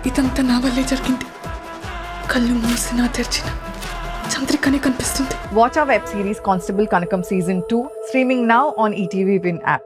ఇదంతా నా వల్లే జరిగింది. కళ్ళు మూసినా తెరిచిన చంద్రికనే కనిపిస్తుంది. Watch our web series Constable Kanakam Season 2 streaming now on ETV Win app.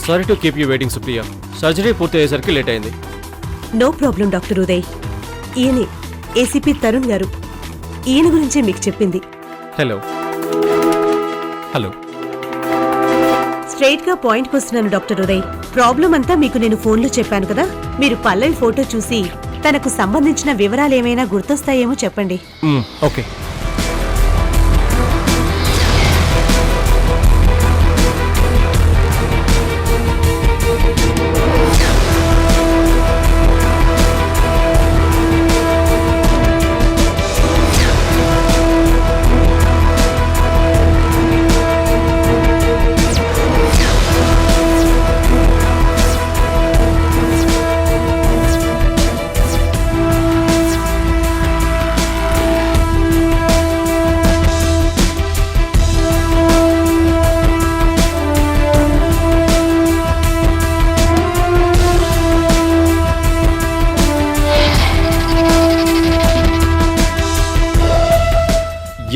Sorry to keep you waiting Supriya. Surgery పూర్తి అయ్యేసరికి లేట్ అయింది. No problem doctor Uday. ఈయనే ఏసీపీ తరుణ్ గారు. ఈయన గురించే మీకు చెప్పింది. హలో. స్ట్రైట్ గా పాయింట్కి వస్తున్నాను డాక్టర్ ఉదయ్. ప్రాబ్లం అంతా మీకు నేను ఫోన్లో చెప్పాను కదా. మీరు పల్లవి ఫోటో చూసి తనకు సంబంధించిన వివరాలు ఏమైనా గుర్తొస్తాయేమో చెప్పండి. ఓకే.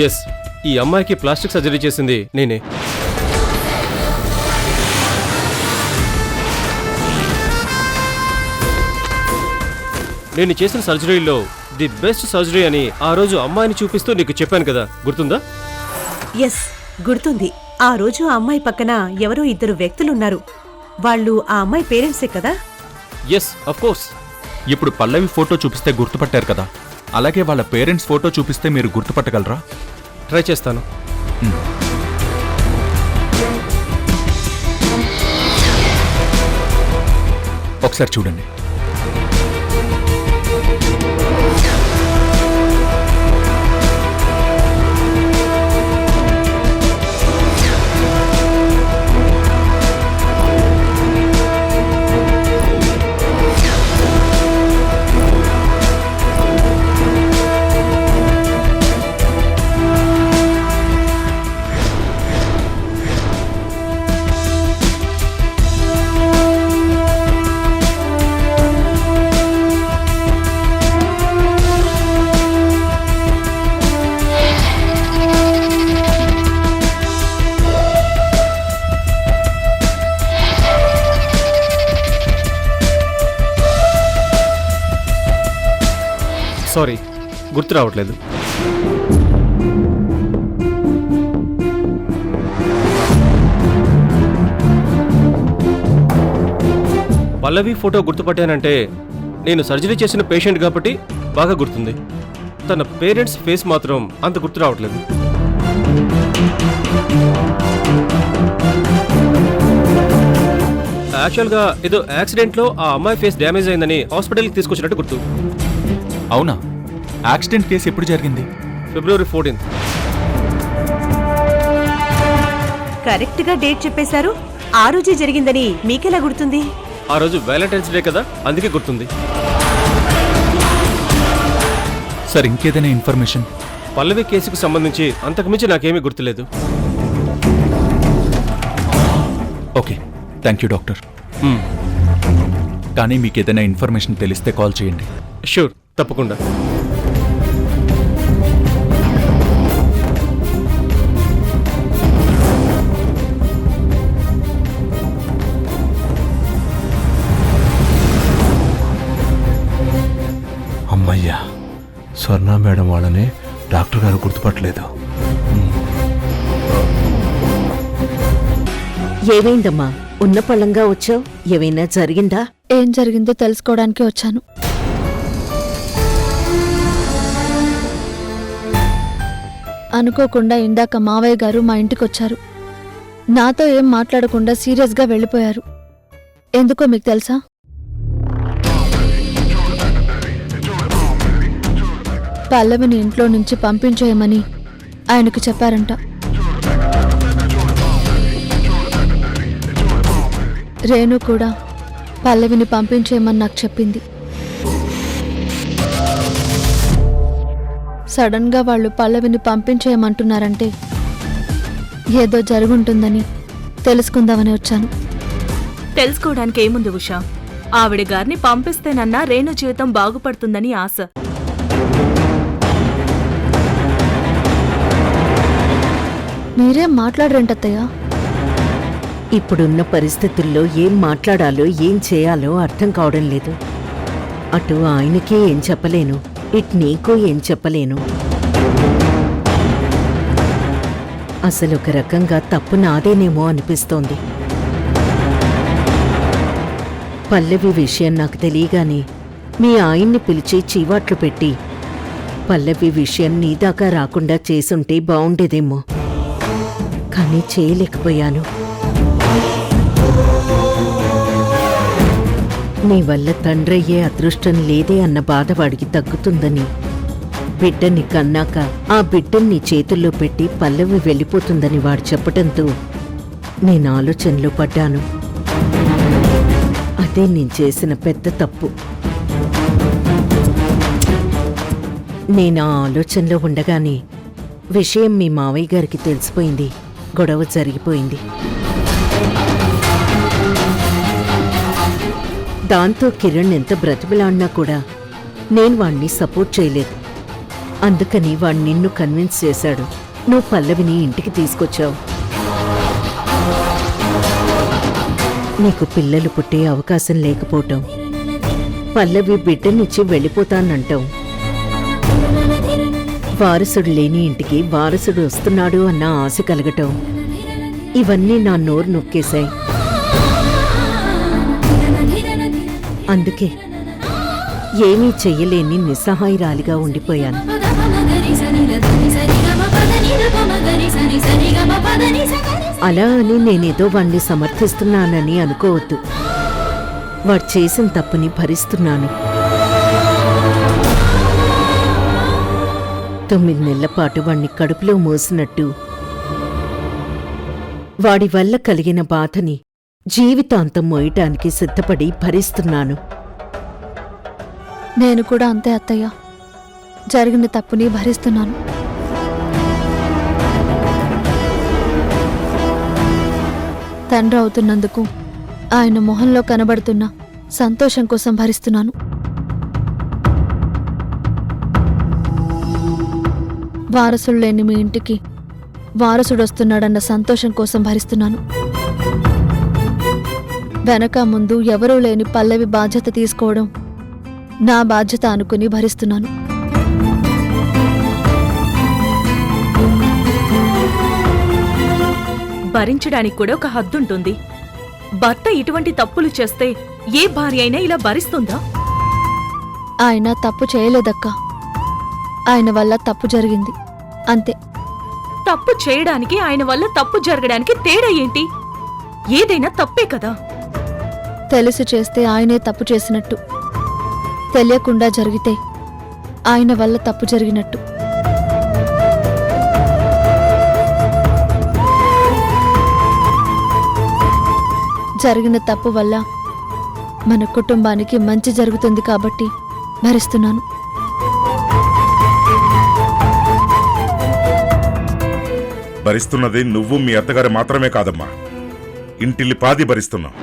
ఎస్, ఈ అమ్మాయికి ప్లాస్టిక్ సర్జరీ చేసింది నేనే. నేను చేసిన సర్జరీలో ది బెస్ట్ సర్జరీ అని ఆ రోజు అమ్మాయిని చూపిస్తూ నీకు చెప్పాను కదా, గుర్తుందా? ఎస్, గుర్తుంది. ఆ రోజు ఆ అమ్మాయి పక్కన ఎవరో ఇద్దరు వ్యక్తులున్నారు. వాళ్ళు ఆ అమ్మాయి పేరెంట్సే కదా? Yes, of course. ఇప్పుడు పల్లవి ఫోటో చూపిస్తే గుర్తుపట్టారు కదా, అలాగే వాళ్ళ పేరెంట్స్ ఫోటో చూపిస్తే మీరు గుర్తుపట్టగలరా? ట్రై చేస్తాను. ఒకసారి చూడండి. సారీ, గుర్తు రావట్లేదు. పల్లవి ఫోటో గుర్తుపట్టానంటే నేను సర్జరీ చేసిన పేషెంట్ కాబట్టి బాగా గుర్తుంది. తన పేరెంట్స్ ఫేస్ మాత్రం అంత గుర్తు రావట్లేదు. యాక్చువల్గా ఏదో యాక్సిడెంట్లో ఆ అమ్మాయి ఫేస్ డ్యామేజ్ అయిందని హాస్పిటల్కి తీసుకొచ్చినట్టు గుర్తు. అవునా? యాక్సిడెంట్ కేసు ఎప్పుడు జరిగింది? February 14th. కరెక్ట్ గా డేట్ చెప్పేశారు. ఆ రోజే జరిగిందని మీకెలా గుర్తుంది? ఆ రోజు వ్యాలంటైన్స్ డే కదా, అందుకే గుర్తుంది. సార్, ఇంకేదైనా ఇన్ఫర్మేషన్? పల్లవి కేసుకు సంబంధించి అంతకుమించి నాకేమీ గుర్తులేదు. Okay, thank you doctor. కానీ మీకు ఏదైనా ఇన్ఫర్మేషన్ తెలిస్తే కాల్ చేయండి. షూర్, తప్పకుండా. అమ్మయ్యా, స్వర్ణ మేడం వాళ్ళని డాక్టర్ గారు గుర్తుపట్టలేదు. ఏమైందమ్మా? ఉన్న పళ్ళంగా వచ్చావు, ఏమైనా జరిగిందా? ఏం జరిగిందో తెలుసుకోవడానికి వచ్చాను. అనుకోకుండా ఇందాక మావయ్య గారు మా ఇంటికొచ్చారు. నాతో ఏం మాట్లాడకుండా సీరియస్గా వెళ్ళిపోయారు. ఎందుకో మీకు తెలుసా? పల్లవిని ఇంట్లో నుంచి పంపించేయమని ఆయనకు చెప్పారంట. రేణు కూడా పల్లవిని పంపించేయమని నాకు చెప్పింది. సడన్గా వాళ్ళు పల్లవిని పంపించేయమంటున్నారంటే ఏదో జరుగుంటుందని తెలుసుకుందామని వచ్చాను. తెలుసుకోవడానికి ఏముంది ఉషా? ఆవిడ గారిని పంపిస్తేనన్నా రేణు జీవితం బాగుపడుతుందని ఆశ. మీరేం మాట్లాడరేంటత్తయ్య? ఇప్పుడున్న పరిస్థితుల్లో ఏం మాట్లాడాలో ఏం చేయాలో అర్థం కావడం లేదు. అటు ఆయనకే ఏం చెప్పలేను, ఇటు నీకు ఏం చెప్పలేను. అసలు ఒక రకంగా తప్పు నాదేనేమో అనిపిస్తోంది. పల్లవి విషయం నాకు తెలియగానే మీ ఆయన్ని పిలిచి చీవాట్లు పెట్టి పల్లవి విషయం నీదాకా రాకుండా చేసుంటే బావుండేదేమో, కానీ చేయలేకపోయాను. నీ వల్ల తండ్రయ్యే అదృష్టం లేదే అన్న బాధ వాడికి తగ్గుతుందని, బిడ్డని కన్నాక ఆ బిడ్డని నీ చేతుల్లో పెట్టి పల్లవి వెళ్ళిపోతుందని వాడు చెప్పడంతో నేను ఆలోచనలో పడ్డాను. అదే నేను చేసిన పెద్ద తప్పు. నేను ఆ ఆలోచనలో ఉండగానే విషయం మీ మావయ్య గారికి తెలిసిపోయింది. గొడవ జరిగిపోయింది. దాంతో కిరణ్ ఎంత బ్రతిమలాడినా కూడా నేను వాణ్ణి సపోర్ట్ చేయలేదు. అందుకని వాణ్ణి నిన్ను కన్విన్స్ చేశాడు. నువ్వు పల్లవిని ఇంటికి తీసుకొచ్చావు. నీకు పిల్లలు పుట్టే అవకాశం లేకపోవటం, పల్లవి బిడ్డనిచ్చి వెళ్ళిపోతానంటాం, వారసుడు లేని ఇంటికి వారసుడు వస్తున్నాడు అన్న ఆశ కలగటం, ఇవన్నీ నా నోరు నొక్కేశాయి. అందుకే ఏమీ చెయ్యలేని నిస్సహాయురాలిగా ఉండిపోయాను. అలా అని నేనేదో వాణ్ణి సమర్థిస్తున్నానని అనుకోవద్దు. వాడు చేసిన తప్పుని భరిస్తున్నాను. 9 నెలల పాటు వాణ్ణి కడుపులో మోసినట్టు వాడి వల్ల కలిగిన బాధని జీవితాంతం మోయటానికి సిద్ధపడి భరిస్తున్నాను. నేను కూడా అంతే అత్తయ్య. జరిగిన తప్పుని భరిస్తున్నాను. తండ్రి అవుతున్నందుకు ఆయన మొహంలో కనబడుతున్న సంతోషం కోసం భరిస్తున్నాను. వారసుడు లేని మీ ఇంటికి వారసుడొస్తున్నాడన్న సంతోషం కోసం భరిస్తున్నాను. వెనక ముందు ఎవరూ లేని పల్లవి బాధ్యత తీసుకోవడం నా బాధ్యత అనుకుని భరిస్తున్నాను. భరించడానికి కూడా ఒక హద్దుంటుంది. భర్త ఇటువంటి తప్పులు చేస్తే ఏ భార్య అయినా ఇలా భరిస్తుందా? ఆయన తప్పు చేయలేదక్కా. ఆయన వల్ల తప్పు జరిగింది అంతే. తప్పు చేయడానికి ఆయన వల్ల తప్పు జరగడానికి తేడా ఏంటి? ఏదైనా తప్పే కదా. తెలిసి చేస్తే ఆయనే తప్పు చేసినట్టు, తెలియకుండా జరిగితే ఆయన వల్ల తప్పు జరిగినట్టు. జరిగిన తప్పు వల్ల మన కుటుంబానికి మంచి జరుగుతుంది కాబట్టి భరిస్తున్నాను. భరిస్తున్నది నువ్వు మీ అత్తగారు మాత్రమే కాదమ్మా, ఇంటిల్లి పాది భరిస్తున్నావు.